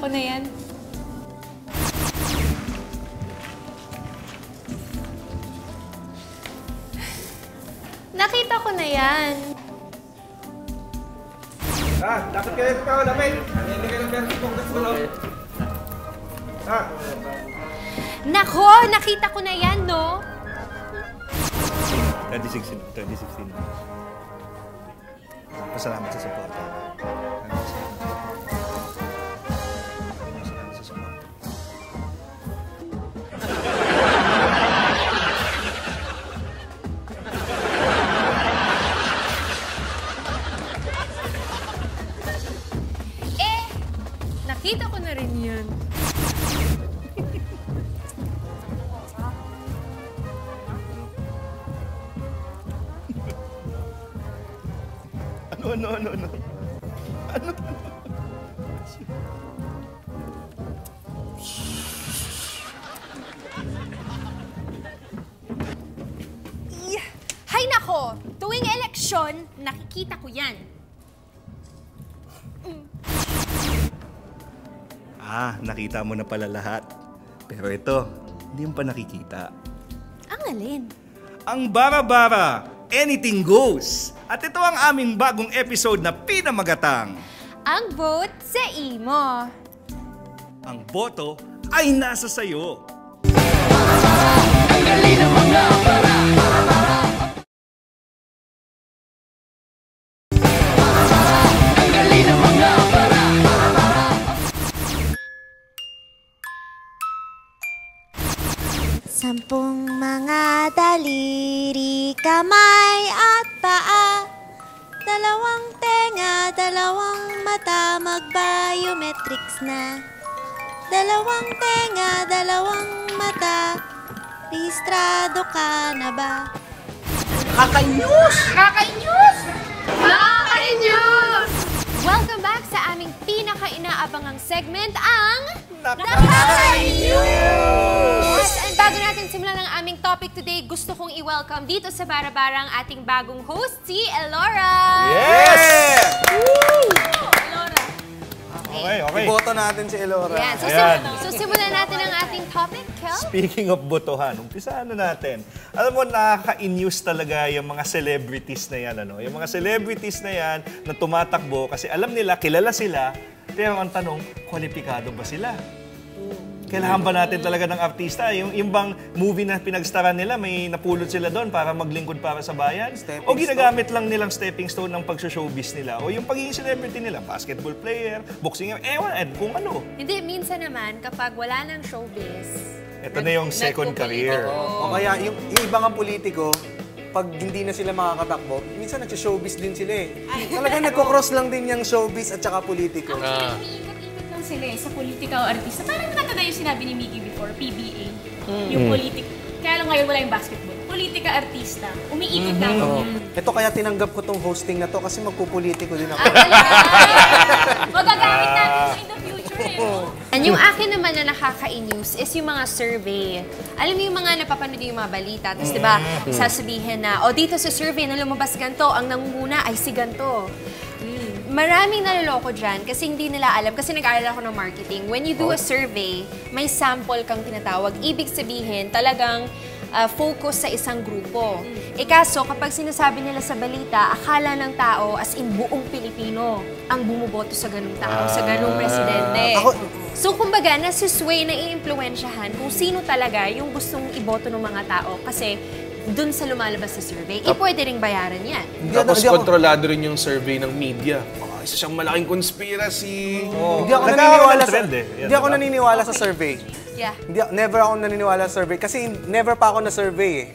ko na yan. Nakita ko na yan. Dapat kayo pa lamay. Hindi kayo ng pera sa pungkas mo, no? Nako, nakita ko na yan, no? 2016. Pasalamat sa support. Pasalamat sa support. Nakita ko na rin yan. Ano? Hay nako! Tuwing eleksyon, nakikita ko yan. Nakita mo na pala lahat. Pero ito, hindi mo pa nakikita. Ang alin? Ang Bara-Bara, Anything Goes. At ito ang aming bagong episode na pinamagatang. Ang vote sa imo. Ang boto ay nasa sayo. Ang galing ng mga bara. Ang galing ng mga bara. Sampung mga daliri, kamay at paa. Dalawang tenga, dalawang mata, mag-biometrics na. Dalawang tenga, dalawang mata, rehistrado ka na ba? Kakainyus! Nakaka-news! Nakaka-news! Welcome back sa aming pinaka-inaabangang segment, ang Nakaka-news! And bago natin simulan ang aming topic today, gusto kong i-welcome dito sa Bara-Bara ang ating bagong host, si Elora! Yes! Elora. Okay. Iboto natin si Elora. Yan. So simulan natin ang ating topic, Kel. Speaking of botohan, umpisahan na natin. Alam mo, nakaka-inuse talaga yung mga celebrities na yan. Yung mga celebrities na yan na tumatakbo kasi alam nila, kilala sila, pero ang tanong, kwalipikado ba sila? Kailangan ba natin talaga ng artista? Yung bang movie na pinagstaran nila, may napulot sila doon para maglingkod para sa bayan? O ginagamit lang nilang stepping stone ng pag-showbiz nila? O yung pagiging celebrity nila, basketball player, boxing, kung ano. Hindi, minsan naman, kapag wala ng showbiz, Ito na yung second career. O kaya, yung iba nga politiko, pag hindi na sila makakatakbo, minsan nag-showbiz din sila eh. Talagang nagko-cross lang din yung showbiz at saka politiko. Umiikot-ikot lang sila eh, sa politika o artista. Parang nakatanda yung sinabi ni Miggy before, PBA. Yung politik. Kaya lang ngayon wala yung basketball. Politika, artista. Umiikot lang yan. Ito kaya tinanggap ko tong hosting na to kasi magpupolitiko din ako. Magagamit natin siya in the future eh. And yung akin naman na nakaka-inuse is yung mga survey. Alam mo yung mga napapanood yung mga balita, tapos diba, sasabihin na, dito sa survey na lumabas ganito, ang nangunguna ay si ganito. Maraming naloloko dyan kasi hindi nila alam, kasi nag-aaral ako ng marketing. When you do a survey, may sample kang tinatawag. Ibig sabihin, talagang focus sa isang grupo. Kaso, kapag sinasabi nila sa balita, akala ng tao, as in buong Pilipino, ang bumuboto sa ganung tao, sa ganung presidente. So, kumbaga, nasisway na i-impluensyahan kung sino talaga yung gustong iboto ng mga tao. Kasi, dun sa lumalabas sa survey, pwede ring bayaran yan. Tapos kontrolado rin yung survey ng media. Isa siyang malaking conspiracy. Hindi ako naniniwala sa survey. Yeah. Never ako naniniwala sa survey kasi never pa ako na-survey eh.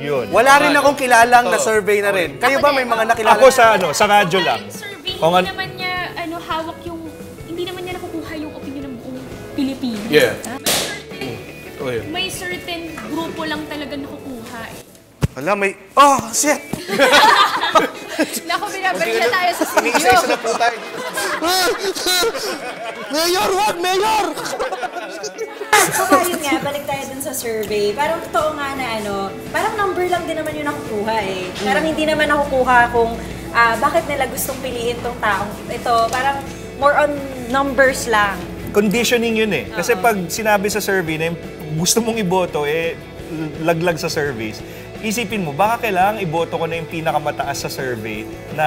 Yun. Wala rin akong kilalang na-survey na rin. Kayo ba may mga nakilala? Ako sa radyo lang. Survey, Kung hindi naman niya hawak yung, hindi naman niya nakukuha yung opinion ng buong Pilipinas. Yeah. May certain grupo lang talaga nakukuha eh. Wala, may... Oh, shit! Naku, binabalik na tayo sa studio. Isa-isa na po tayo. Mayor, wag! Mayor! Saka yun nga, balik tayo dun sa survey. Parang totoo nga na parang number lang din naman yung nakukuha eh. Parang hindi naman nakukuha kung bakit nila gustong piliin tong taong ito. Parang more on numbers lang. conditioning yun eh. Kasi pag sinabi sa survey na yung gusto mong iboto, laglag sa surveys, isipin mo, baka kailangan iboto ko na yung pinakamataas sa survey na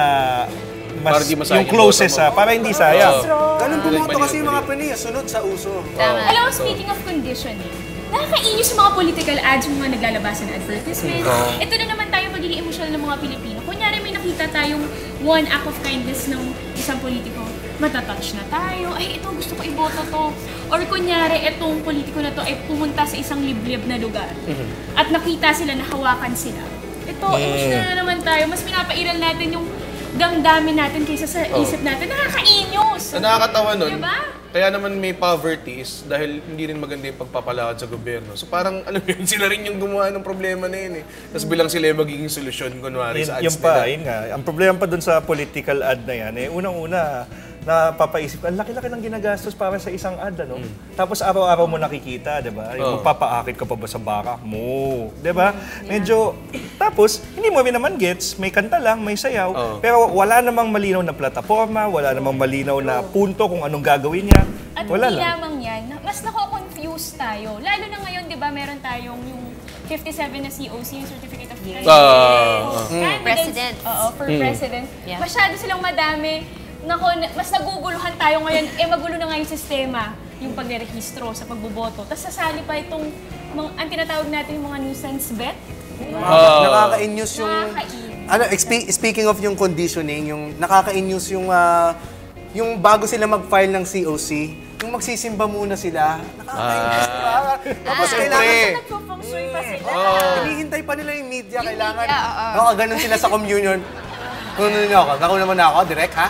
Para di masayang yung closest para hindi sayang. Ganun bumoto kasi yung mga Pinoy, sunod sa uso. Alam mo, speaking of conditioning, nakakainis yung mga political ads, yung mga naglalabasan na advertisements. Ito na naman tayo magiging emotional ng mga Pilipino. Kunyari may nakita tayong one act of kindness ng isang politiko, matatouch na tayo. Ay, ito gusto ko iboto to. Or kunyari, itong politiko na to ay pumunta sa isang liblib na lugar. At nakita sila, nahawakan sila. Ito, emotional na naman tayo. Mas pinapairal natin yung damdamin natin kaysa sa isip natin. Nakakainyos! Nakakatawa nun. Diba? Kaya naman may poverty is dahil hindi rin maganda yung pagpapalakad sa gobyerno. So parang, alam mo yun, sila rin yung gumawa ng problema na yun eh. Tapos bilang sila yung magiging solusyon, kunwari sa ads Yung pa, yun nga. Ang problema pa dun sa political ad na yan, unang-una, napapaisip, ang laki-laki ng ginagastos para sa isang ad, ano? Tapos araw-araw mo nakikita, di ba? Yung magpapaakit ka pa ba sa baka mo, di ba? Medyo, tapos, hindi mo rin naman gets, may kanta lang, may sayaw, pero wala namang malinaw na plataforma, wala namang malinaw na punto kung anong gagawin niya. At wala hindi lang. lamang yan, mas nako-confuse tayo. Lalo na ngayon, di ba, meron tayong yung 57 na COC, yung Certificate of Candidates. President. Oo, for president. Yeah. Masyado silang madami. Nako, mas naguguluhan tayo ngayon. Magulo na nga yung sistema, yung pagre-rehistro sa pagboboto. Tapos sasali pa itong, ang tinatawag natin yung mga nuisance bet. Nakaka-inyus yung... Nakakainis. Speaking of yung conditioning, yung nakaka-inyus yung bago sila mag-file ng COC, yung magsisimba muna sila. Nakaka-inyus. Tapos kailangan... Nagpo-feng-shui pa sila. Hinihintay pa nila yung media. Kailangan... media, Ganun sila sa communion. Kunin niyo ako. Gagawin naman ako. Direct, ha?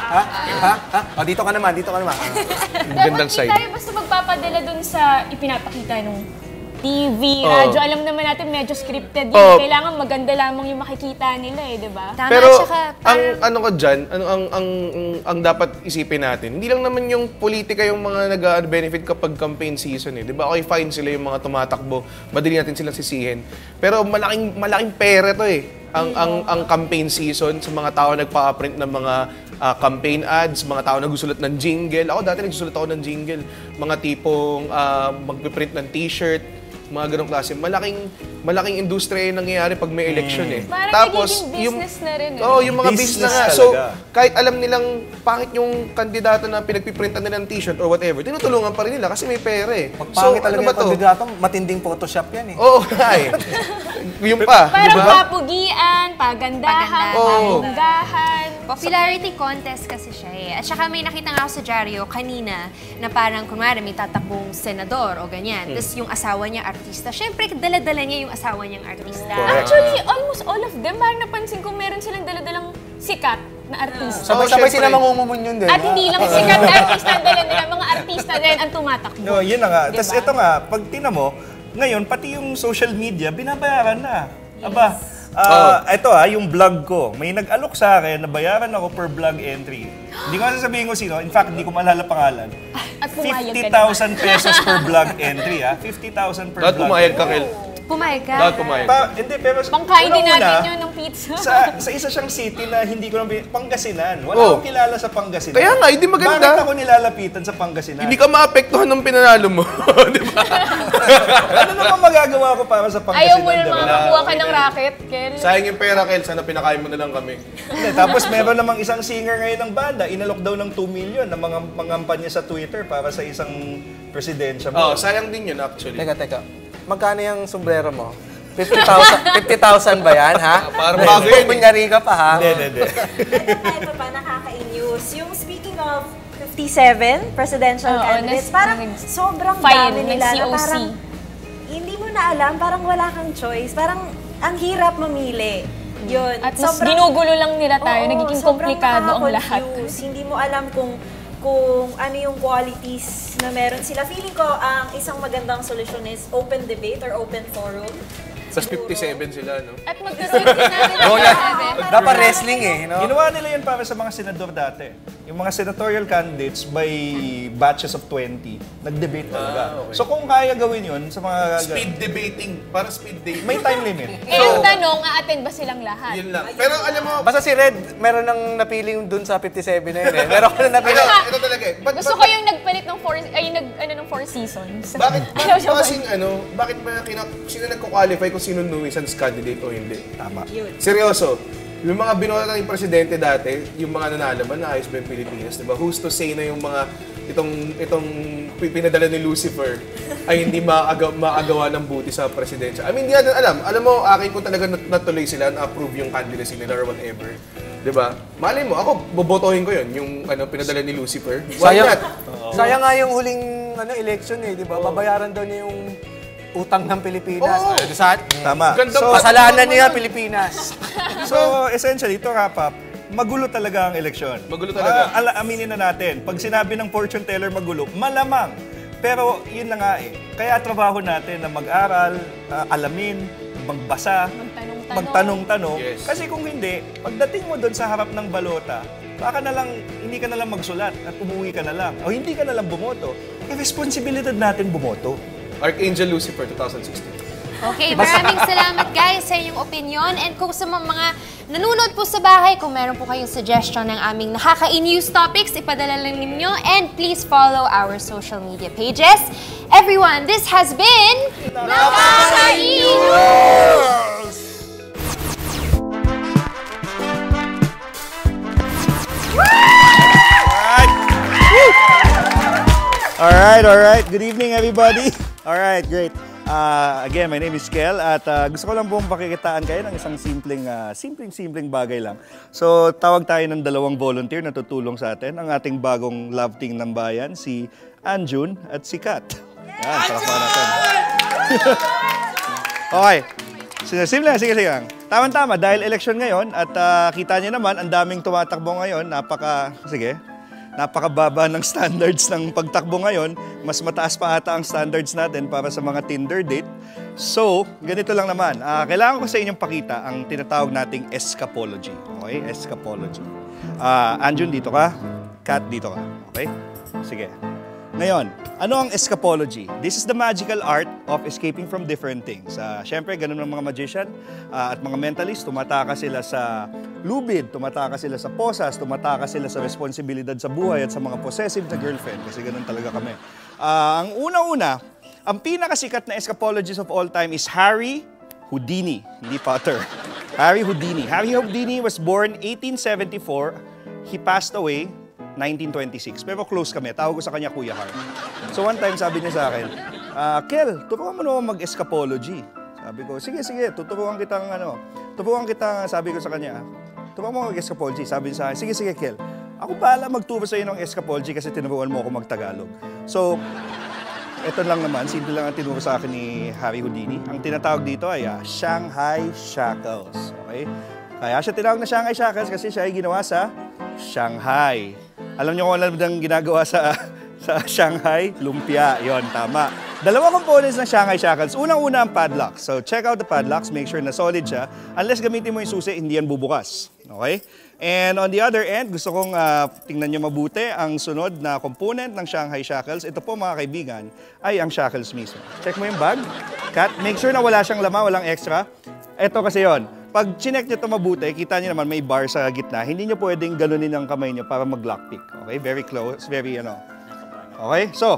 O, dito ka naman. Magandang side. Hindi tayo basta magpapadala dun sa ipinapakita nung TV, radyo. Alam naman natin medyo scripted yun. Kailangan maganda lamang yung makikita nila di ba? Tama, Pero tsaka, ang ko dyan, ang dapat isipin natin, hindi lang naman yung politika yung mga nag-benefit kapag campaign season di ba? Okay, fine sila yung mga tumatakbo, madali natin silang sisihin. Pero malaking pera to ang campaign season sa mga tao nagpa-print ng mga campaign ads, mga tao nagsusulat ng jingle. Ako dati nagsusulat ako ng jingle. Mga tipong magpiprint ng t-shirt, mga ganong klase. Malaking industriya yung nangyayari pag may election Parang nagiging business na rin yung mga business na nga. talaga. So, kahit alam nilang pangit yung kandidato na pinagpiprintan nila ng t-shirt or whatever, tinutulungan pa rin nila kasi may pera Pagpangit talaga yung kandidato, matinding Photoshop yan Oo, yung pa, di Parang ba? papugian, pagandahan, pabunggahan. popularity contest kasi siya At saka may nakita nga ako sa dyaryo kanina na parang kunwari may tatakbong senador o ganyan. Tapos yung asawa niya artista. Siyempre, dala-dala niya yung asawa niyang artista. Actually, almost all of them, parang napansin ko meron silang dala-dalang sikat na artista. Sabay-sabay sila mangungumun yun din. At hindi lang sikat na artista ang dala nila, mga artista din ang tumatakbo. No, yun na nga. Diba? Tapos ito nga, pag tingnan mo, ngayon, pati yung social media, binabayaran na. Aba, ito yung vlog ko. May nag-alok sa akin, nabayaran ako per vlog entry. Hindi ko sasabihin ko sino. In fact, hindi ko maalala pangalan. At pumayag ka 50,000 pesos per vlog entry, 50,000 per Dapat vlog pumayag ka, entry. Kel. Pumayag ka. Dapat pumayag. Hindi, pero Pangkain din unang-una, natin yun ng pizza. sa isa siyang city na hindi ko lang Pangasinan. Wala akong kilala sa Pangasinan. Kaya nga, hindi maganda. Bakit ako nilalapitan sa Pangasinan? Hindi ka maapektuhan ng pinanalo mo. Di ba? Ano naman magagawa ko para sa Pangasinan? Ayaw mo na diba? makakuha ka ng racket, Kel. Sayang yung pera, Kel. Sana pinakain mo na lang kami. Hindi, tapos meron namang isang singer ngayon ng banda, inalok daw ng 2 million na mga pangampanya sa Twitter para sa isang presidensya mo. Sayang din yun actually. Teka. Magkano yung sombrero mo? 50,000 ba yan, ha? Parang bago yun. Kunyari ka pa, ha? Hindi. Ito pa, nakaka-inews. Yung speaking of 57 presidential candidates, parang sobrang File dami ng nila na COC. parang hindi mo na alam, parang wala kang choice. Parang ang hirap mamili. Yun. At mas ginugulo lang nila tayo, nagiging sobrang komplikado ang lahat. nakaka-confuse. Hindi mo alam kung ano yung qualities na meron sila. Feeling ko, ang isang magandang solusyon is open debate or open forum. Tapos 57 sila, no? At magdasal din natin ang Bola. sinabi. Dapat wrestling eh, no? Ginawa nila yan para sa mga senador dati. Yung mga senatorial candidates by batches of 20, nag-debate talaga. Okay. So kung kaya gawin yun sa mga... Speed debating. Parang speed dating. May time limit. Eh, ang tanong, a-attend ba silang lahat? Yun lang. Pero alam mo, Basta si Red, meron nang napiling dun sa 57 na yun eh. Meron ko na napiling. ito talaga eh. Gusto ko yung nagpalit ng ng 4 seasons. Bakit ba sino nagko-qualify kung sino Nuisance candidate o hindi? Tama. Seryoso. Yung mga binoto ng presidente dati, yung mga nanalaman na ayos ba yung Pilipinas, di ba? Who's to say na yung mga itong pinadala ni Lucifer ay hindi maagawa ng buti sa presidensya. I mean, hindi natin alam. Alam mo, akin kung talaga natuloy sila na-approve yung candidacy nila or whatever. Di ba? Malay mo, ako, bobotohin ko yun, yung pinadala ni Lucifer. Why not? Sayang nga yung huling election eh, di ba? Babayaran daw niya yung utang ng Pilipinas. Oo. Tama. Ganda So, pa. Kasalanan niya Pilipinas. So, essentially, to wrap up, magulo talaga ang eleksyon. Magulo talaga. Aminin na natin, pag sinabi ng fortune teller magulo, malamang. Pero yun na nga eh. Kaya trabaho natin na mag-aral, alamin, magbasa, magtanong-tanong. Yes. Kasi kung hindi, pagdating mo doon sa harap ng balota, baka na lang, hindi ka na lang magsulat at umuwi ka na lang. O hindi ka na lang bumoto. Eh, responsibilidad natin bumoto. Archangel Lucifer 2016. Okay, maraming salamat guys sa inyong opinion. And kung sa mga nanonood po sa bahay, kung meron po kayong suggestion ng aming nakaka-in-news topics, ipadala lang ninyo. And please follow our social media pages. Everyone, this has been Nakaka-in-news! Alright. Good evening, everybody. Alright, great. Again, my name is Kel at gusto ko lang buong pakikitaan kayo ng isang simpleng bagay lang. So, tawag tayo ng dalawang volunteer na tutulong sa atin. Ang ating bagong love team ng bayan, si Anjun at si Kat. Yan, parapakan natin. Okay. Simple lang, sige lang. Tama-tama, dahil election ngayon at kita niyo naman, ang daming tumatakbo ngayon, napakababa ng standards ng pagtakbo ngayon. Mas mataas pa ata ang standards natin para sa mga Tinder date. So, ganito lang naman. Kailangan ko sa inyong pakita ang tinatawag nating escapology. Okay? Escapology. Anjun, dito ka. Kat, dito ka. Okay? Sige. Ngayon, ano ang escapology? This is the magical art of escaping from different things. Siyempre, ganun ang mga magician at mga mentalist. Tumataka sila sa lubid, tumataka sila sa posas, tumataka sila sa responsibilidad sa buhay at sa mga possessive na girlfriend. Kasi ganun talaga kami. Ang una-una, ang pinakasikat na escapologist of all time is Harry Houdini, hindi Potter. Harry Houdini. Harry Houdini was born 1874. He passed away 1926. Pero close kami. Tawag ko sa kanya Kuya Har. So one time sabi niya sa akin, Kel, turuan mo naman mag-escapology. Sabi ko, sige, tuturuan kitang sabi ko sa kanya, turuan mo mag-escapology. Sabi niya sa akin, sige, Kel. Ako bahala magturo sa iyo ng escapology kasi tinuruan mo ako mag-Tagalog. So, ito lang naman, simple lang ang tinuro sa akin ni Harry Houdini. Ang tinatawag dito ay Shanghai Shackles. Okay? Kaya siya tinawag na Shanghai Shackles kasi siya ay ginawa sa Shanghai. Alam niyo kung alam ang ginagawa sa Shanghai? Lumpia. Yon, tama. Dalawang components ng Shanghai Shackles. Unang-una ang padlock. So, check out the padlocks. Make sure na solid siya. Unless gamitin mo yung susi, hindi yan bubukas. Okay? And on the other end, gusto kong tingnan niyo mabuti ang sunod na component ng Shanghai Shackles. Ito po mga kaibigan, ay ang shackles mismo. Check mo yung bag. Kat, make sure na wala siyang laman, walang extra. Ito kasi yon. Pag chinek nyo ito mabuti, kita nyo naman may bar sa gitna. Hindi nyo pwedeng ganunin ang kamay nyo para mag-lockpick. Okay? Very close. Very Okay? So,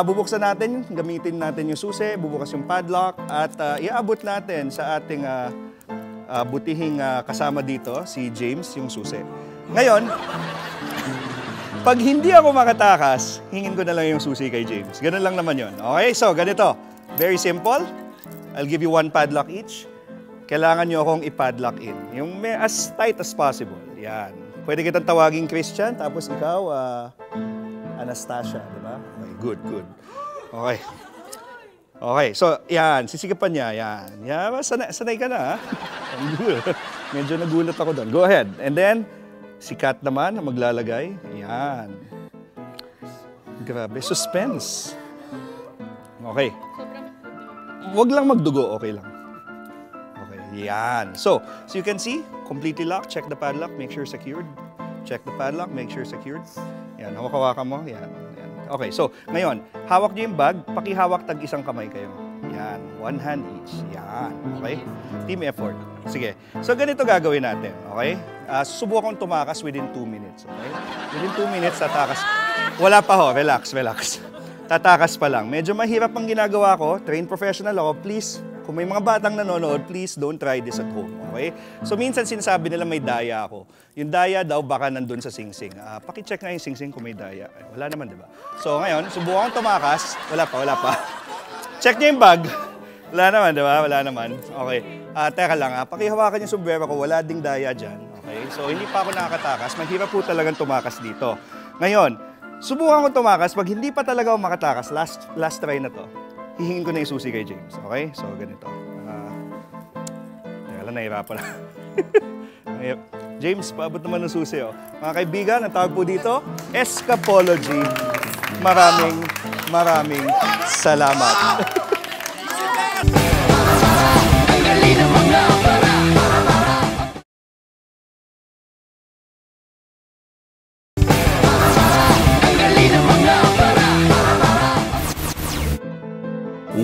bubuksan natin. Gamitin natin yung susi. Bubukas yung padlock. At iaabot natin sa ating butihing kasama dito, si James, yung susi. Ngayon, pag hindi ako makatakas, hingin ko na lang yung susi kay James. Ganun lang naman yon. Okay? So, ganito. Very simple. I'll give you one padlock each. Kailangan nyo akong i-padlock in. Yung as tight as possible. Yan. Pwede kitang tawagin Christian, tapos ikaw, Anastasia, di ba? Okay, good. Okay, so yan, sisigapan niya, yan. Yan, sanay ka na, ha? Medyo nagulat ako doon. Go ahead. And then, si Kat naman na maglalagay. Yan. Grabe, suspense. Okay. Huwag lang magdugo, okay lang. Yan. So you can see, completely locked. Check the padlock, make sure secured. Check the padlock, make sure secured. Yan, hawak-hawakan mo. Yan. Okay, so ngayon, hawak niyo yung bag, pakihawak tag isang kamay kayo. Yan, one hand each. Yan, okay? Team effort. Sige. So ganito gagawin natin, okay? Susubukan tumakas within 2 minutes, okay? Within 2 minutes, tatakas. Wala pa ho, relax. Tatakas pa lang. Medyo mahirap ang ginagawa ko, trained professional ako, please. Kung may mga batang nanonood, please don't try this at home, okay? So minsan sinasabi nila may daya ako. Yung daya daw baka nandun sa singsing. Paki-check nga yung singsing kung may daya. Wala naman, di ba? So ngayon, subukan tumakas. Wala pa. Check niyo yung bag. Wala naman, di ba? Wala naman. Okay. Teka lang, pakihawakan yung sombrero ko. Wala ding daya dyan. Okay? So hindi pa ako nakakatakas. Mahirap po talagang tumakas dito. Ngayon, subukan ko tumakas. Pag hindi pa talaga ako makatakas, last try na to. Hihingin ko na yung susi kay James. Okay? So, ganito. Teka lang, nahirapan na. James, paabot naman ng susi. Oh. Mga kaibigan, ang tawag po dito, Escapology. Maraming salamat. Ang galing ng mga para. Ang galing ng mga para.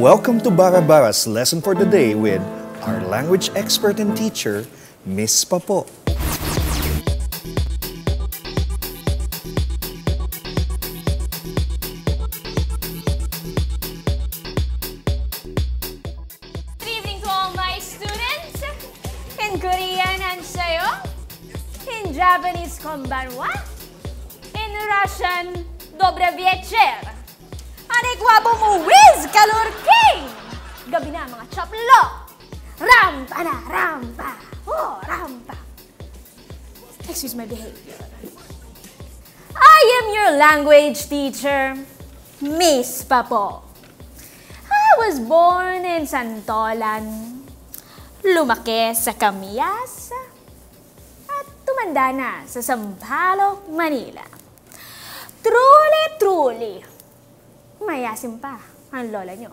Welcome to Barabaras Lesson for the Day with our language expert and teacher, Miss Papo. Good evening to all my students. In Korean, 안녕하세요. In Japanese, konbanwa. In Russian, добрый вечер. Anigwabo mo, Wiz Kalorking! Gabi na, mga chaplo! Rampa na, rampa! Oh, rampa! Excuse my behavior. I am your language teacher, Miss Papo. I was born in Santolan, lumaki sa Camias, at tumanda na sa Sampaloc, Manila. Truly, mayasim pa ang lola nyo.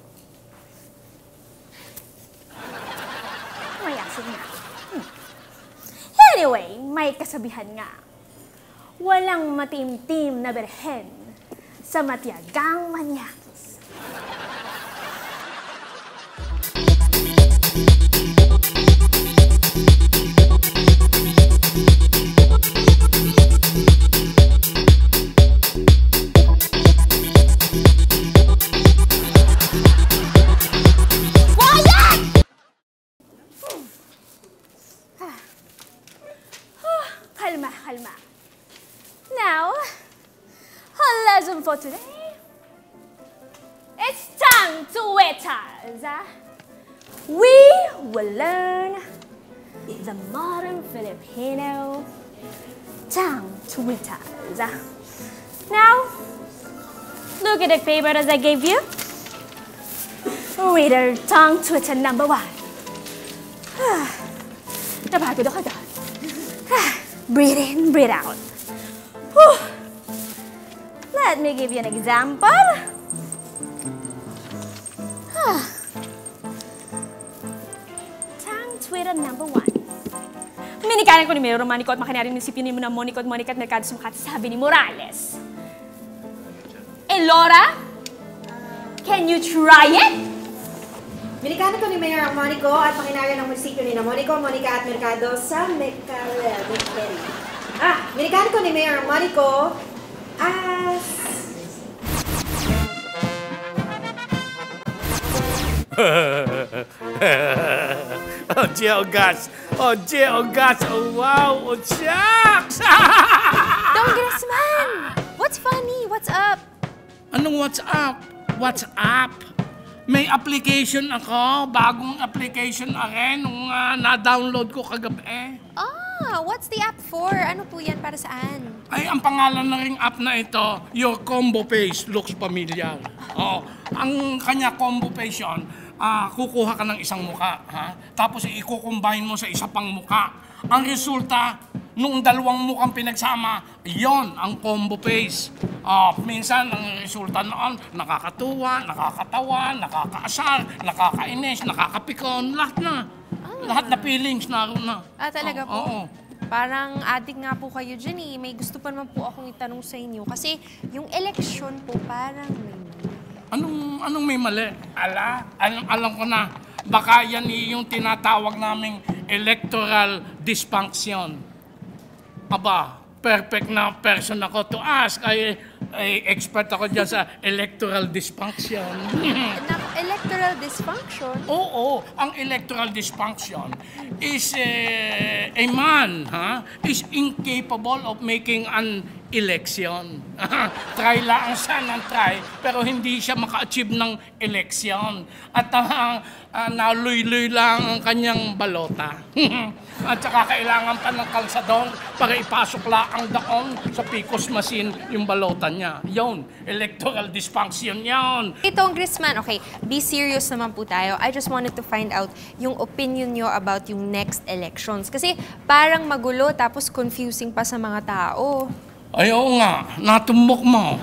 Mayasim na. Anyway, may kasabihan nga. Walang matimtim na berhen sa matiyagang manyakis. Kalma. Now, our lesson for today, it's tongue twitters. We will learn the modern Filipino tongue twitters. Now, look at the paper as I gave you. Reader tongue twitter number 1. Napagod ako doon. Breathe in, breathe out. Whew. Let me give you an example. Tongue twitter number 1. Minikanan ko ni Mayor Romanico at makinari nisipinin mo na Monica at Mercado sa Makati, sabi ni Morales. Elora, can you try it? Minikano ko ni Mayor Monico at makinarya ng munisipyo ni Monica at Mercado sa Minikano ko ni Mayor Monico as... Oh, Geogas! Oh, wow! Oh, shucks! Don't get us, man! What's funny? What's up? Anong what's up? What's up? May application ako, bagong application akin nung na-download ko kagabi. What's the app for? Ano po yan? Para saan? Ay, ang pangalan na ring app na ito, Your Combo Face looks familiar. Oh, ang kanya combo face yun, kukuha ka ng isang muka, ha? Tapos i-combine mo sa isa pang muka. Ang resulta, nung dalawang mukang pinagsama, yon ang combo face. Minsan, ang resulta noon, nakakatuwa, nakakatawa, nakakaasar, nakakainis, nakakapikon, lahat na. Lahat na feelings naroon na. Talaga po? Oo. Parang addict nga po kayo dyan eh. May gusto pa naman po akong itanong sa inyo. Kasi yung election po parang may mali. Anong may mali? Alam ko na. Baka yan yung tinatawag naming electoral dysfunction. Aba, perfect na person ako to ask. Ay expert ako dyan sa electoral dysfunction. Electoral dysfunction? Oo, ang electoral dysfunction is a man is incapable of making an election. Try lang siya ng try, pero hindi siya maka-achieve ng election. At naluy-luy lang ang kanyang balota. At saka kailangan pa ng kalsador para ipasok lang doon sa PCOS machine yung balota niya. Yun, electoral dysfunction yun. Hey, Congressman, okay, be serious naman po tayo. I just wanted to find out yung opinion nyo about yung next elections. Kasi parang magulo tapos confusing pa sa mga tao. Ay, oo nga, natumbok mo.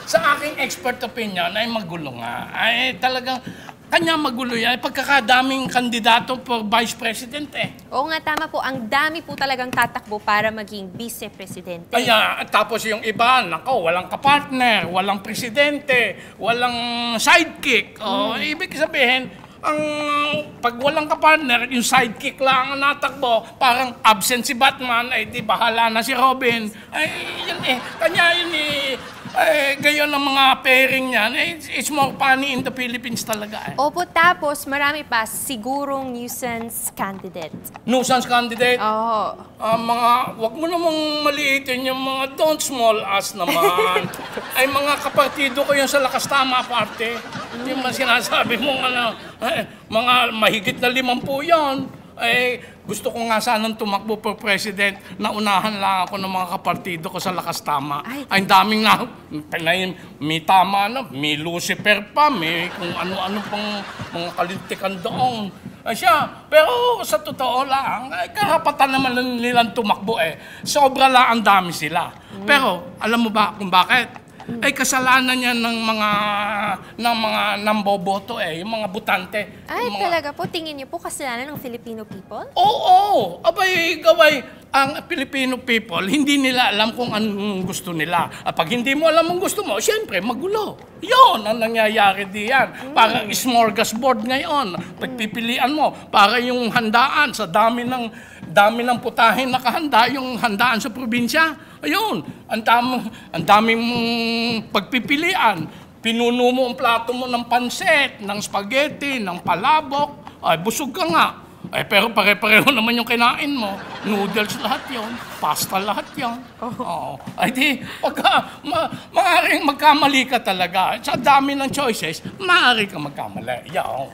Sa aking expert opinion ay magulo nga. Ay talagang kanya magulo yan. Pagkakadaming kandidato for vice president eh. Oo nga, tama po. Ang dami po talagang tatakbo para maging vice-presidente. Kaya, tapos yung iba, nako, walang kapartner, walang presidente, walang sidekick. Ibig sabihin, pag walang kapartner, yung sidekick lang ang natakbo, parang absent si Batman, ay di bahala na si Robin. Ay, yun eh. Kanya yun eh. Gayon ang mga pairing niyan. It's more funny in the Philippines talaga eh. Opo, tapos marami pa sigurong nuisance candidate. Nuisance candidate? Oo. Wag mo namang maliitin yung mga don't small us naman. Ay mga kapartido ko yung sa Lakas Tama Party. Yung mga sinasabi mong mga mahigit na 50 yan. Gusto ko nga sanang tumakbo for president, naunahan lang ako ng mga kapartido ko sa Lakas Tama. Ay, daming na, may tama na, may Lucifer pa, may kung ano-ano pang mga kalintikan doon. Siya, pero sa totoo lang, karapatan naman nilang tumakbo eh. Sobra lang ang dami sila. Pero, alam mo ba kung bakit? Ay kasalanan yan ng mga namboboto eh, yung mga butante. Ay, talaga po? Tingin niyo po kasalanan ng Filipino people? Oo! Abay, gaway, ang Filipino people, hindi nila alam kung anong gusto nila. At pag hindi mo alam ang gusto mo, siyempre, magulo. Yun ang nangyayari diyan. Parang smorgasbord ngayon. Pagpipilian mo, para yung handaan sa dami ng putahin nakahanda, yung handaan sa probinsya. Ayun, ang daming pagpipilian. Pinuno mo ang plato mo ng pansit, ng spaghetti, ng palabok. Ay, busog ka nga. Pero pare-pareho naman yung kinain mo. Noodles lahat yon, pasta lahat yon. Oo. Ay di, maaaring magkamali ka talaga. Sa dami ng choices, maaari ka magkamali. Yaw.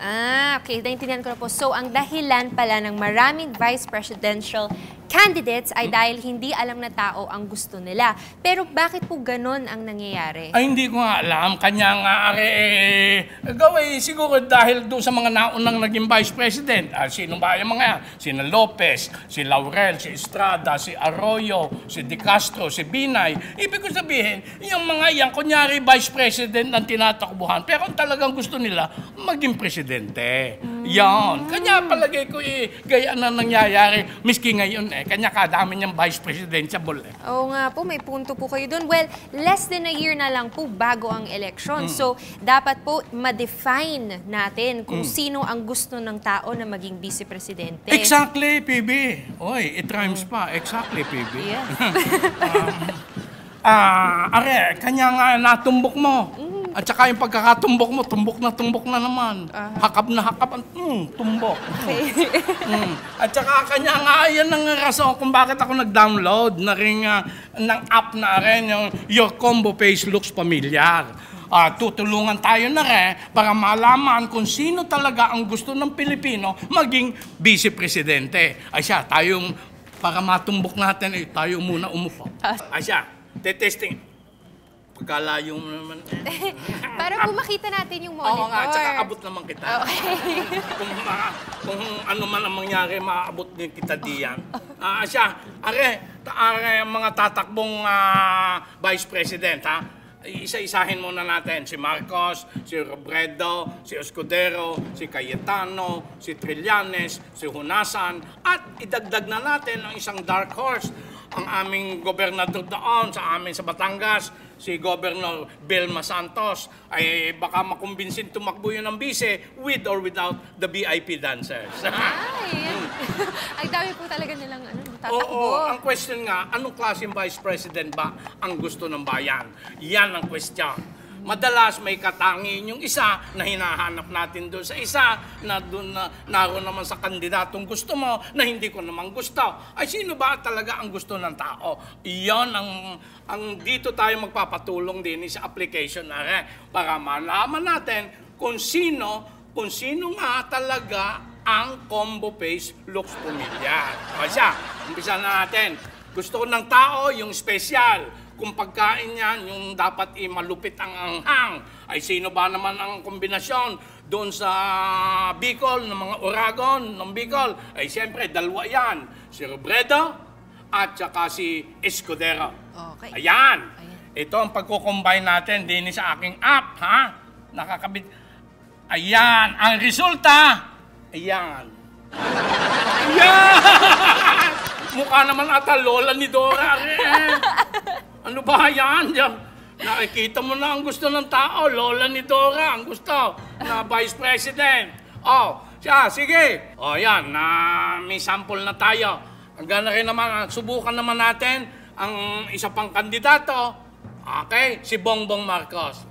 Okay. Naintindihan ko na po. So, ang dahilan pala ng maraming vice presidential candidates ay dahil hindi alam na tao ang gusto nila. Pero bakit po ganon ang nangyayari? Ay, hindi ko nga alam. Kanya nga, gaway siguro dahil doon sa mga naunang naging vice president. Sino ba yung mga yan? Sina Lopez, si Laurel, si Estrada, si Arroyo, si De Castro, si Binay. Ibig ko sabihin, yung mga yan, kunyari vice president ang tinatakbuhan, pero talagang gusto nila maging presidente. Yan. Kanya palagay ko gaya na nangyayari, miski ngayon kanya kadami niyang vice presidential eh. Oo nga po, may punto po kayo dun. Well, less than a year na lang po bago ang election. So, dapat po ma-define natin kung sino ang gusto ng tao na maging vice-presidente. Exactly, PB. Oy, it rhymes pa. Exactly, PB. Yes. Kanya nga natumbok mo. At saka yung pagkakatumbok mo, tumbok na naman. Hakap na hakap, tumbok. Okay. At saka kanya nga, yan ang rason kung bakit ako nag-download na rin ng app na rin, yung Your Combo Face Looks Familiar. Tutulungan tayo na rin para malaman kung sino talaga ang gusto ng Pilipino maging vice-presidente. Ay siya, para matumbok natin, tayo muna umupo. Ay siya, testing. Pagkalayo mo naman. Para po makita natin yung monitor. Oo nga, tsaka abot naman kita. Okay. kung ano man ang mangyari, maaabot din kita diyan. Siya, mga tatakbong vice president, isa-isahin muna natin. Si Marcos, si Robredo, si Escudero, si Cayetano, si Trillanes, si Hunasan, at idagdag na natin ang isang dark horse, ang aming gobernador doon sa amin sa Batangas, si Governor Vilma Santos, ay baka makumbinsin tumakbo yun ng bise with or without the VIP dancers. Ay, ang dami po talaga nilang tatakbo. Oo, ang question nga, anong klaseng vice president ba ang gusto ng bayan? Yan ang question. Madalas may katangin yung isa na hinahanap natin doon sa isa na doon na naroon naman sa kandidatong gusto mo na hindi ko naman gusto. Ay sino ba talaga ang gusto ng tao? Iyon ang dito tayo magpapatulong din sa application na para malaman natin kung sino nga talaga ang combo paste looks familiar. Kasi umpisa na natin. Gusto ng tao yung special. Kung pagkain yan, yung dapat malupit ang anghang, ay sino ba naman ang kombinasyon doon sa Bicol, ng mga Oragon, ng Bicol? Ay siyempre, dalawa yan. Si Robredo at saka si Escudero. Okay. Ayan. Ito ang pagkukombine natin din sa aking app, ha? Nakakabit. Ayan. Ang resulta, ayan. Ayan! Mukha naman ata lola ni Dora. Ano ba yan? Nakikita mo na ang gusto ng tao. Lola ni Dora ang gusto na Vice President. Oh, siya, sige. Oh, yan. May sample na tayo. Hanggang na rin naman, subukan naman natin ang isa pang kandidato. Okay, si Bongbong Marcos.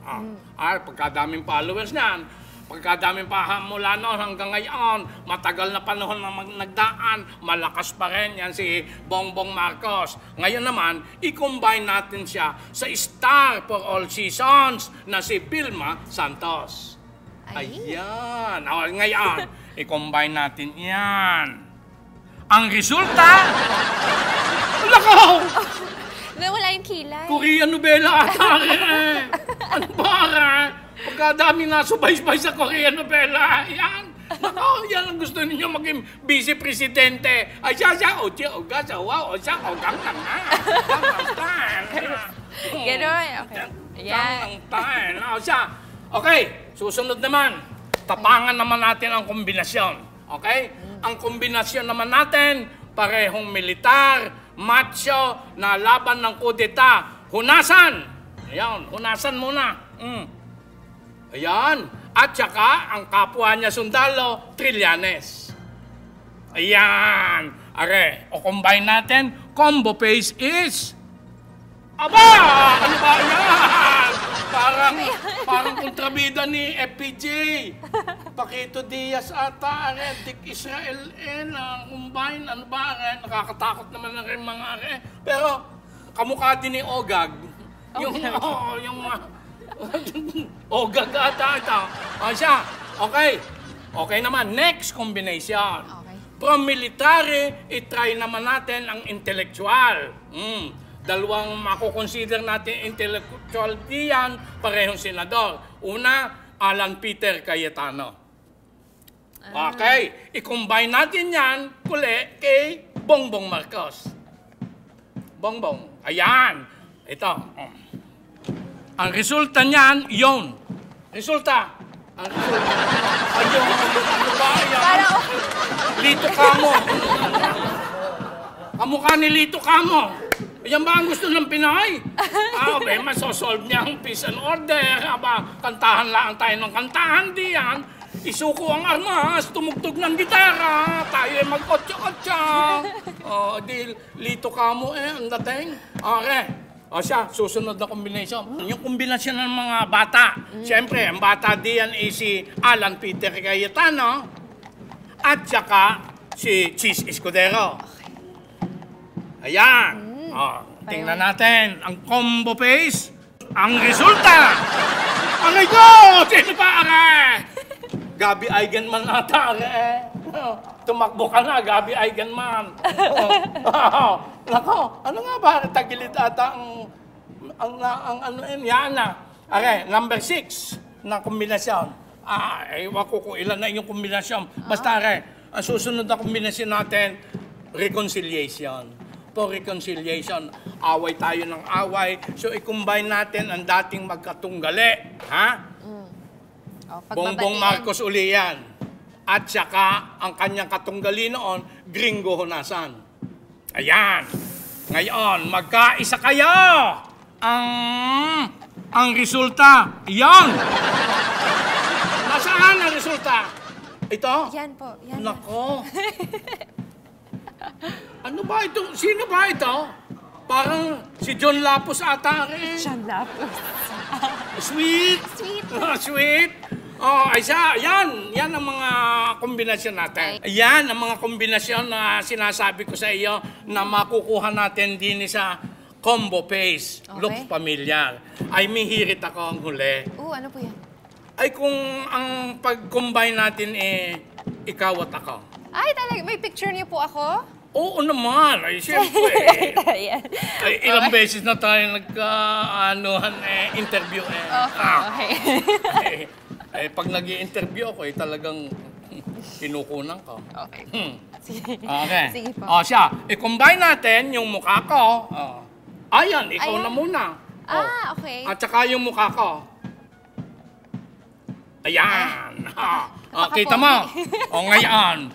Pagkadaming followers niyan. Pagkadaming pa mula noon hanggang ngayon, matagal na panahon na nagdaan, malakas pa rin yan si Bongbong Marcos. Ngayon naman, i-combine natin siya sa star for all seasons na si Vilma Santos. Ayan. Ngayon, i-combine natin yan. Ang resulta, lakaw! Wala yung kilay. Korean novela ata Ano ba pagkadami na subay-subay sa Korean novela, yan. Nako, yan ang gusto ninyo maging vice-presidente. Ay, siya, oga, wow, siya, ogang na. Gano'n, okay. Ayan. Okay, susunod naman. Tapangan naman natin ang kombinasyon. Okay? Ang kombinasyon naman natin, parehong militar, macho, na laban ng kudeta. Hunasan! Ayan, hunasan muna. Ayan. At saka, ang kapwa niya sundalo, Trillanes. Ayan. Are, o combine natin, combo paste is... Aba! Ano ba yan? Parang kontrabida ni FPJ. Paquito Diaz ata, are, Dick Israel, combine, ano ba, are? Nakakatakot naman na rin mga are. Pero, kamukha din ni Ogag. Yung Ogag ata ito. Siya. Okay. Okay naman. Next combination. Okay. From military, itry naman natin ang intellectual. Dalawang makukonsider natin intellectual diyan, parehong senador. Una, Alan Peter Cayetano. Okay. I-combine natin yan kuli kay Bongbong Marcos. Bongbong. Ayan. Ito. Ang resulta niyan, yun. Resulta. Ang resulta. Ayun, ano ba yan? Lito Camo. Kamukha ni Lito Camo. Yan ba ang gusto ng Pinoy? Masosolve niya ang peace and order. Kantahan lang tayo ng kantahan diyan. Isuko ang armas, tumugtog ng gitara. Tayo ay mag-otso-otso. Di Lito Camo ang dating. Okay. O siya, susunod na kombinasyon. Yung kombinasyon ng mga bata. Siyempre, ang bata diyan ay si Alan Peter Cayetano at saka si Chis Escudero. Ayan. Tingnan natin ang combo paste. Ang resulta! Aray ko! Sino pa, are? Gabi Eigenman ata, are. Tumakbo ka na, Gabi Eigenman. Nako, ano nga ba? Tagilid ata ang ano yan na. Okay, number 6 na kombinasyon. Ewan ko kung ilan na yung kombinasyon. Basta, ang susunod na kombinasyon natin, reconciliation. for reconciliation. Away tayo ng away. So, i-combine natin ang dating magkatunggali. Ha? Bongbong Marcos uli yan. At saka, ang kanyang katunggali noon, Gringo Honasan. Ayan. Ngayon, magkaisa kayo. Ang resulta, yan. Nasaan ang resulta? Ito? Yan po. Yan. Nako. Ano ba ito? Sino ba ito? Parang si John Lapus ata rin. John Lapus. Sweet. Sweet. Sweet. Oh, ay siya. Yan. Yan ang mga kombinasyon natin. Yan ang mga kombinasyon na sinasabi ko sa iyo na makukuha natin din sa combo paste. Okay. Looks familiar. Ay, mihirit ako ang huli. Ano po yan? Ay, kung ang pag-combine natin ikaw at ako. Ay, talaga. May picture niyo po ako? Oo naman. Ay, siyempre. Yan. Ay, ilang beses na tayo interview Okay. Pag nag-i-interview ako, talagang kinukunan ko. Okay. Sige. Okay. Sige po. Siya. I-combine natin yung mukha ko. Ayan, ikaw na muna. Okay. At saka yung mukha ko. Ayan. Kita mo. Ngayon.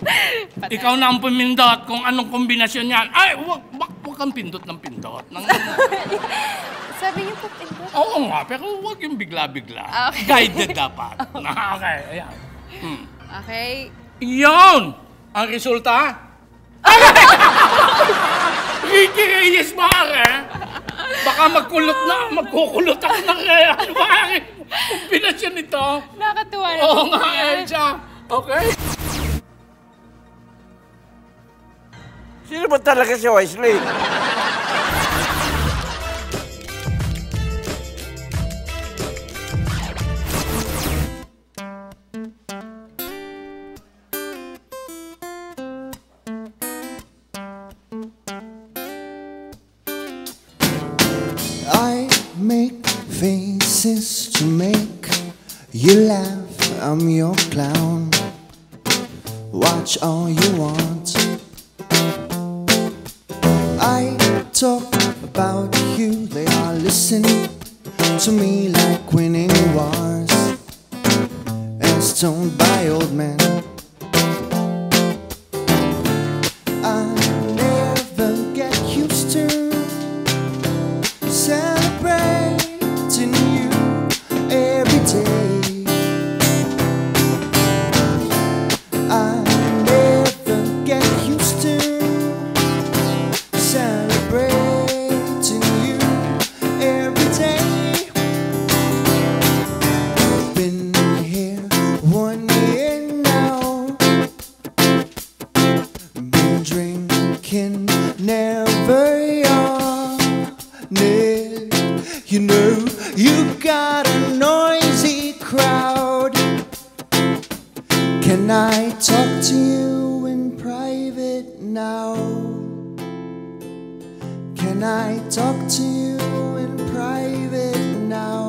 Ikaw na ang pumindot kung anong kombinasyon yan. Ay, wag kang pindot ng pindot. Sabi niyo po, pindot? Oo nga, pero wag yung bigla-bigla. Okay. Guided dapat. Okay, ayan. Okay. Yun! Ang resulta? Ricky Reyes ba, Baka magkukulot ako ng ano ba ang kombinasyon nito? Nakatuwa na. Oo nga, Elsa. Okay? Sino ba talaga si Wesley? I make faces to make you laugh. I'm your clown. Watch all you want. I talk about you. They are listening to me like winning wars, and stoned by old men. I never get used to celebrating you every day. I never get used to celebrating you every day. Been here 1 year now. Been drinking, never yawning. You know, you got a noisy crowd. Can I talk to you in private now? Can I talk to you in private now?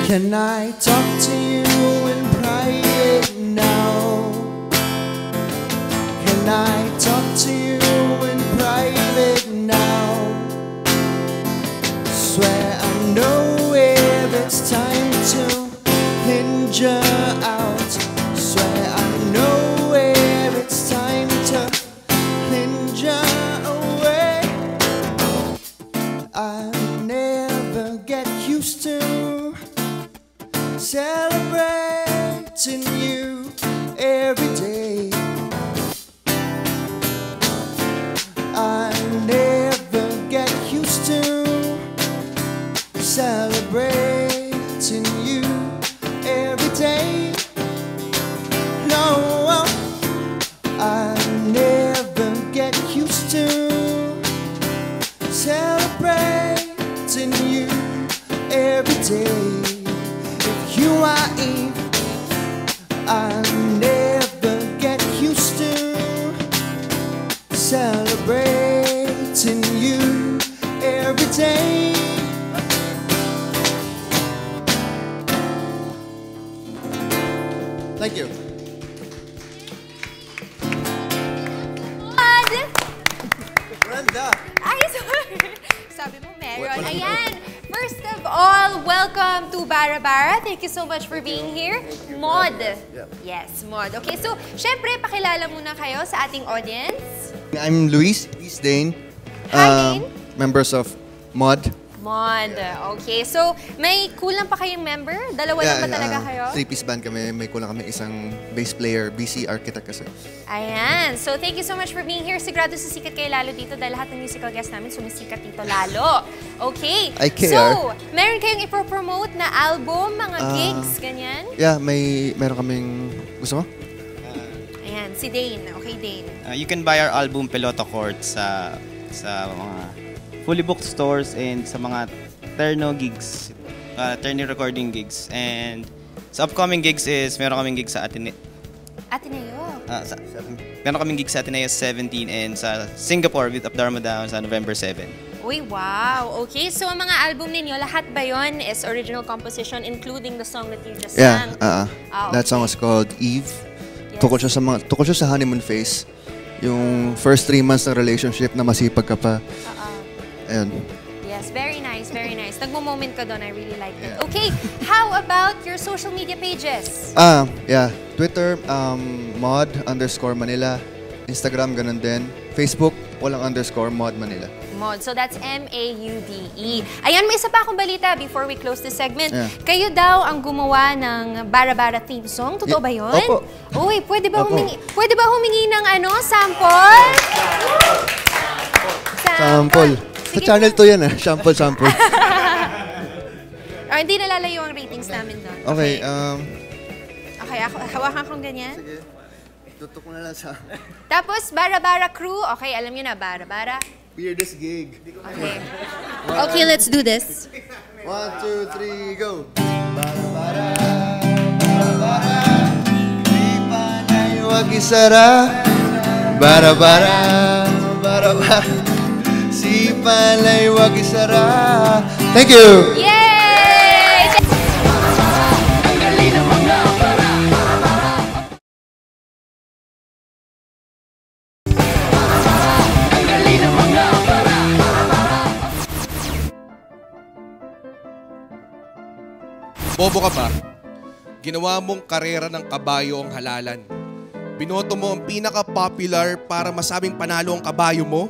Can I talk to you in private now? Can I talk to you in private now? Swear I know if it's time to hinge out. Swear I know if it's time to hinge away. I never get used to celebrating you every day. I never get used to celebrating you every day. No, I never get used to celebrating you every day. If you are Eve, I never get used to celebrating you every day. Thank you. welcome to Bara Bara. Thank you so much for being here. Mod. Yes, Mod. Okay, so, syempre, pakilala muna kayo sa ating audience. I'm Luis Dane. Hi, Dane. Members of Mod. Mod. Okay, so, may kulang pa kayong member? Dalawa lang ba talaga kayo? 3-piece band kami. May kulang kami isang bass player, BC Architect kasi. Ayan. So, thank you so much for being here. Sigurado sisikat kayo lalo dito dahil lahat ng musical guests namin sumisikat dito lalo. Okay. I care. So, meron kayong ipopromote na album, mga gigs, ganyan? Yeah, meron kaming... Gusto mo? Ayan, si Dane. Okay, Dane. You can buy our album Pelota Court sa mga fully booked stores and sa mga Terno gigs, Terno recording gigs. And sa upcoming gigs is meron kaming gigs sa Ateneo. Meron kaming gigs sa Ateneo 17 and sa Singapore with Updharma Down sa November 7. Uy, wow. Okay, so ang mga album ninyo, lahat ba yun is original composition including the song that you just sang? Yeah, That song was called Eve. Yes. Tukol siya sa honeymoon phase. Yung first 3 months ng relationship na masipag ka pa. Ayun. Yes, very nice, very nice. Nagmo-moment ka doon, I really like it. Okay, how about your social media pages? Yeah. Twitter, mod_Manila. Instagram, ganun din. Facebook, walang _mod Manila. Mod. So that's M-A-U-D-E. Ayan, may isa pa akong balita before we close this segment. Yeah. Kayo daw ang gumawa ng Bara Bara theme song. Totoo ba yun? Opo. Uy, pwede ba humingi ng sample? Sample. Sa channel to yan Sample. Hindi nalalayo ang ratings namin doon. Okay, Okay, hawakan kong ganyan. Sige. Tutok mo na lang sa... Tapos, Bara Bara crew. Okay, alam nyo na, Bara Bara. Weirdest gig. Okay. Okay, let's do this. 1, 2, 3, go! Di pa na huwag isara. Bara bara, bara bara. Si palay huwag isara. Thank you! Yay! Ang galing ng mga para. Ang galing ng mga para. Bobo ka ba? Ginawa mong karera ng kabayo ang halalan. Binoto mo ang pinaka-popular para masabing panalo ang kabayo mo.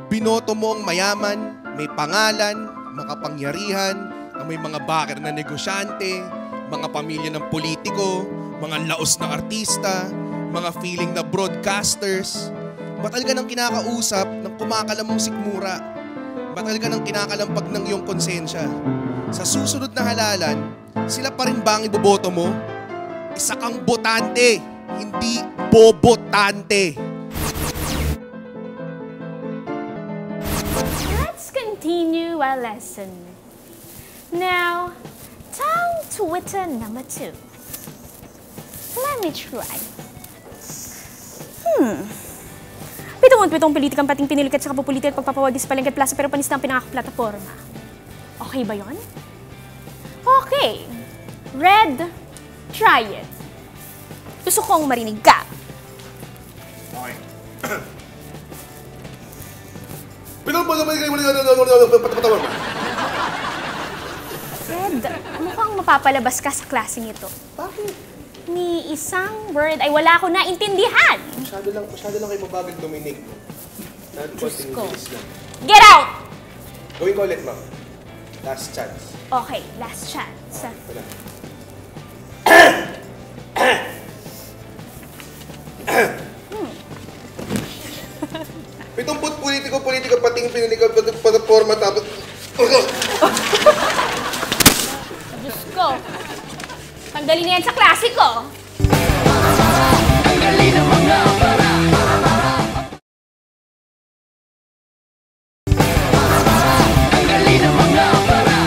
Binoto mo ang mayaman, may pangalan, makapangyarihan, ang may mga backer na negosyante, mga pamilya ng politiko, mga laos na artista, mga feeling na broadcasters. Batal ka ng kinakausap ng kumakalamong sikmura. Batal ka ng kinakalampag ng iyong konsensya. Sa susunod na halalan, sila pa rin ba ang iboboto mo? Isa kang botante, hindi bobotante. Let's continue our lesson. Now, tongue twitter number 2. Let me try. Pitong politikang pating pinilikat sa kapupolitik at pagpapawagi sa palengke at plaza pero panis na ang pinakakaplataforma. Okay ba yon? Okay. Red, try it. Gusto kong marinig ka. Okay. Red, mukhang mapapalabas ka sa klaseng ito. Bakit? Ni isang word ay wala ko naintindihan. Masyado lang kayo mabagal Dominic. Diyos ko. Get out! Gawin ko ulit, ma'am. Last chance. Okay, last chance. Wala. Itong politiko, pating pinilikat, plataforma, tapos... Diyos ko. Pagdali na yan sa klasiko. Ang galing ng mga para. Ang galing ng mga para.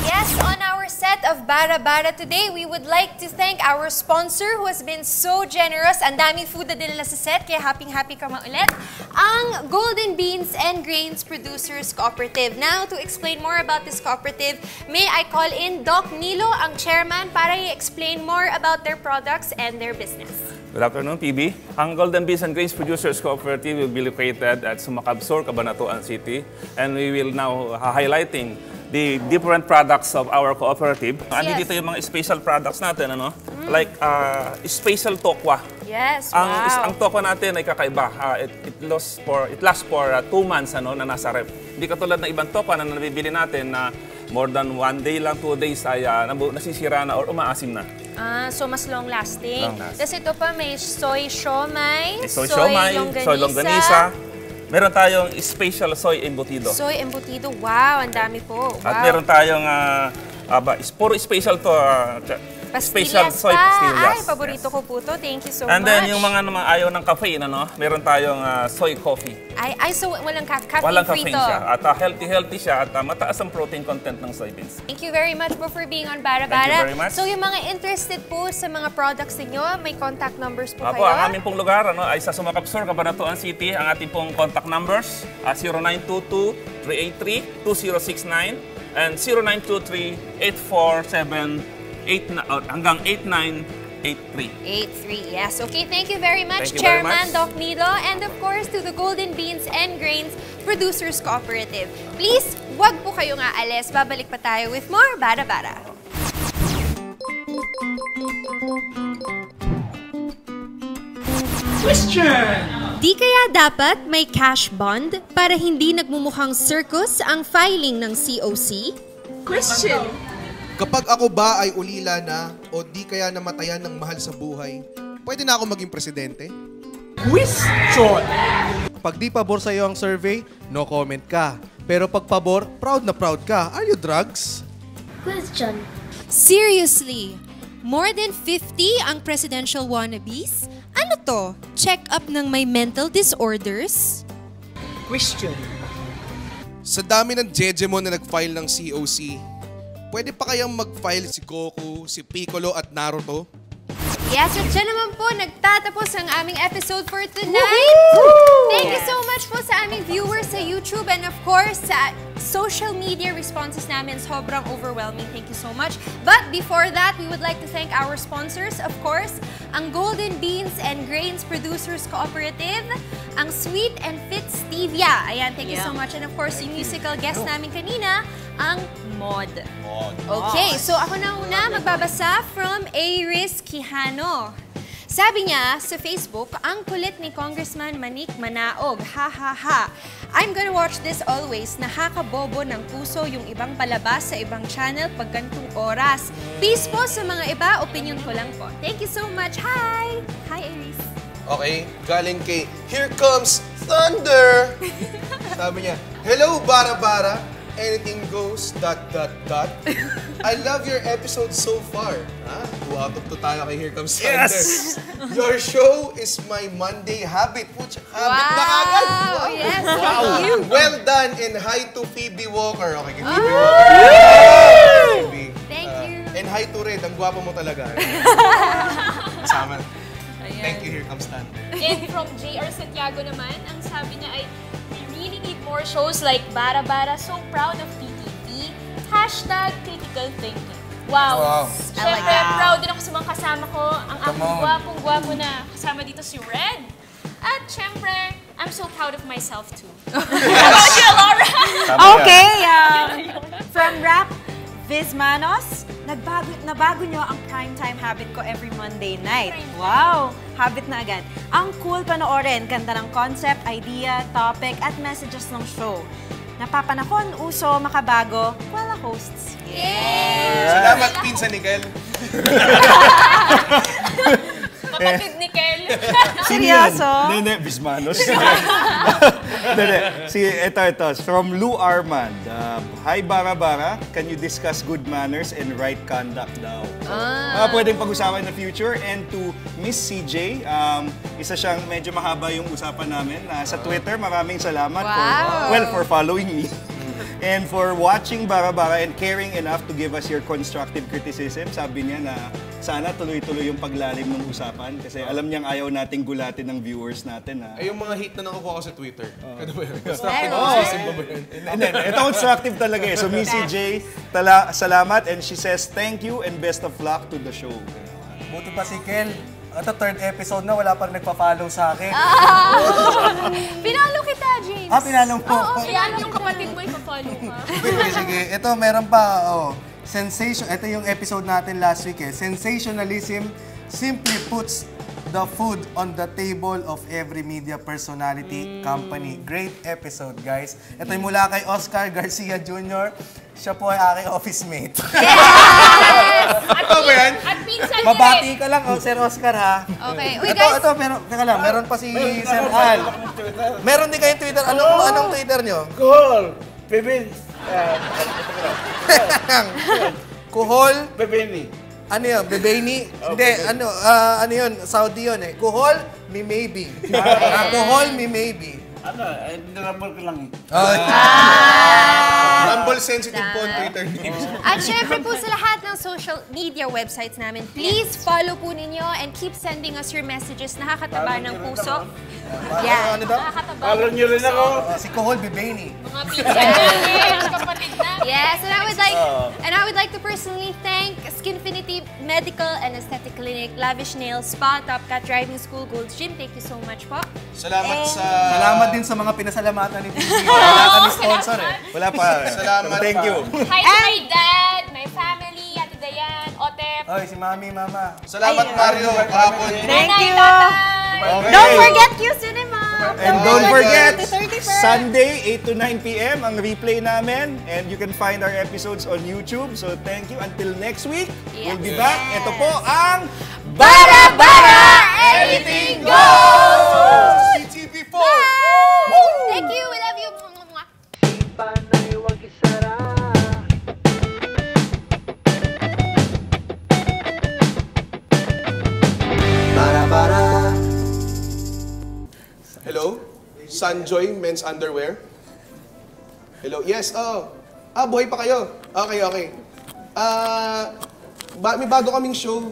Yes, on our set of Bara Bara today, we would like to thank our sponsor who has been so generous. Ang daming food na dinala sa set, kaya happy-happy ka maulit. Ang Golden Beans and Grains Producers Cooperative. Now, to explain more about this cooperative, may I call in Doc Nilo, ang chairman, para i-explain more about their products and their business. Good afternoon, PB. Ang Golden Beans and Grains Producers Cooperative will be located at Sumacabsor, Cabanatuan City. And we will now highlighting the different products of our cooperative. Andi Yes. dito yung mga special products natin, ano? Like special tokwa. Yes, Ang tokwa natin ay kakaiba. It lasts for 2 months ano, na nasa ref. Hindi katulad ng ibang tokwa na nabibili natin na more than 1 day lang, 2 days ay nasisira na or umaasim na. So mas long lasting. Long lasting. Tapos ito pa may soy siomai, Soy siomai, soy longganisa. Meron tayong special soy embutido. Soy embutido. Wow, ang dami po. Wow. At meron tayong puro special to. Special soy pastillas. Ay, paborito ko po to. Thank you so And much. then yung mga naman ayaw ng caffeine, ano, meron tayong soy coffee. Ay, so walang caffeine Walang free caffeine to. siya. At healthy siya at mataas ang protein content ng soybeans. Thank you very much po for being on Bara Thank you Bara. very much. So yung mga interested po sa mga products ninyo, may contact numbers po Apo, kayo? ang aming pong lugar ano, ay sa Sumakap Sur, Cabanatuan City. Ang ating pong contact numbers 0922-383-2069 and 0923-847 hanggang 8983. 83, yes. Okay, thank you very much, Thank you very Chairman much. Doc Nido, and of course to the Golden Beans and Grains Producers Cooperative. Please, wag po kayong aalis. Babalik pa tayo with more Bara Bara. Question! Di kaya dapat may cash bond para hindi nagmumukhang circus ang filing ng COC? Question! Kapag ako ba ay ulila na o di kaya namatayan ng mahal sa buhay, pwede na ako maging presidente? Question! Pag di pabor sa'yo ang survey, no comment ka. Pero pag pabor, proud na proud ka. Are you drugs? Question. Seriously? More than 50 ang presidential wannabes? Ano to? Check-up ng may mental disorders? Question. Sa dami ng Jejemon na nag-file ng COC, pwede pa kayang mag-file si Goku, si Piccolo at Naruto? Yes, at dyan naman po nagtatapos ang aming episode for tonight. Thank you so much po sa aming viewers sa YouTube and of course sa social media responses namin. Sobrang overwhelming. Thank you so much. But before that, we would like to thank our sponsors, of course, ang Golden Beans and Grains Producers Cooperative, ang Sweet and Fit Stevia. Ayan, thank you so much. And of course, yung musical guest namin kanina, ang Mod. Okay, so ako na una magbabasa from Aris Quijano. Sabi niya sa Facebook, ang kulit ni Congressman Manik Manaog. Ha ha ha. I'm gonna watch this always. Nakakabobo ng puso yung ibang palabas sa ibang channel pag ganitong oras. Peace po sa mga iba. Opinion ko lang po. Thank you so much. Hi! Hi, Aris. Okay, galing kay Here Comes Thunder! Sabi niya, hello, Bara Bara. Anything goes, ... I love your episode so far. 2 out of 2 tayo kay Here Comes Thunder. Yes! Your show is my Monday habit. Pucha, habit na kagad. Wow! Yes, thank you. Well done and hi to Phoebe Walker. Okay, kay Phoebe Walker. Phoebe. Thank you. And hi to Red. Ang gwapo mo talaga. Kasama. Thank you, Here Comes Thunder. And from JR Santiago naman, ang sabi niya ay, we really need more shows like Bara Bara. So proud of PTV. #critical thinking. Wow. Siyempre, proud din ako sa mga kasama ko. Ang aking gwapong-gwapo na kasama dito si Red. At siyempre, I'm so proud of myself too. How about you, Laura? Okay, from Rap Vizmanos, nabago nyo ang primetime habit ko every Monday night. Wow! Habit na agad. Ang cool panoorin, ganda ng concept, idea, topic, at messages ng show. Napapanahon, uso, makabago, wala hosts. Yay! Salamat, Pinsa Nickel. Kapatid ni Kel. Seryoso? Hindi, Bismanos. Ito. From Lou Armand. Hi, Bara Bara. Can you discuss good manners and right conduct daw? So, pwedeng pag-usapan in the future. And to Miss CJ, isa siyang medyo mahaba yung usapan namin. Sa Twitter, maraming salamat for following me. And for watching Bara Bara and caring enough to give us your constructive criticism. Sabi niya na sana tuloy-tuloy yung paglalim ng usapan kasi alam niyang ayaw nating gulatin ng viewers natin. Yung mga hate na nakukuha ko sa Twitter. Ano ba yun? Constructive criticism ba yun? Ito constructive talaga eh. So Missy J, salamat and she says thank you and best of luck to the show. Buti pa si Kel. Ito, third episode na, wala pa rin nagpa-follow sa akin. Pinalo kita, James. Pinalo mo. Oo, yan yung kapatid mo, ipa-follow ka. Sige, ito, meron pa. Sensation. Ito yung episode natin last week eh. Sensationalism simply puts the food on the table of every media personality company. Great episode, guys. Ito yung mula kay Oscar Garcia Jr. Siya po ay aking office mate. Ano ba yan? At pinsan niya Mabati ka lang, Sir Oscar, ha? Okay. Uy, Ito, guys. teka lang, meron pa si Sir Al. Meron din kayong Twitter. Anong Twitter nyo? Kuhol. Bebeni. Kuhol? Bebeni. Ano yun? Bebeni? Hindi, ano yun? Saudi yun eh. Kuhol, mi maybe. Kuhol, mi maybe. Nirambol ko lang eh. Rumble sensitive po ang Twitter names. At syempre po sa lahat ng social media websites namin, please follow po ninyo and keep sending us your messages. Nakakataba ng puso. Yeah. Ano daw? Nakakataba. Follow nyo rin ako. Si Kuhol, Bebeni. Mga pinsan niya, kapatid na. Yes, and I would like to personally thank Skinfinity Medical and Aesthetic Clinic, Lavish Nails, Spa, Top Cat Driving School, Gold's Gym. Thank you so much po. Salamat din sa mga pinasalamatan ni TV. Wala kami sponsor eh. Wala pa. Salamat. Thank you. Hi to my dad, my family, Ate Dayan, Otep. Oy, si Mami, Mama. Salamat, Mario. Kahapon. Thank you. Okay. Don't forget Q Cinema. And don't forget, Sunday, 8 to 9 p.m. ang replay namin. And you can find our episodes on YouTube. So thank you. Until next week, we'll be back. Ito po ang Bara Bara! Anything goes! CTV4! Thank you, we love you. Bara-bara. Hello? Sunjoy Men's Underwear? Hello? Yes, buhay pa kayo. Okay. May bago kaming show.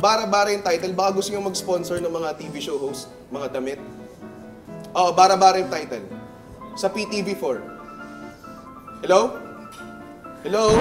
Bara-bara yung title. Baka gusto nyo mag-sponsor ng mga TV show host, mga damit. Bara-bara yung title. Sa PTV4. Hello? Hello?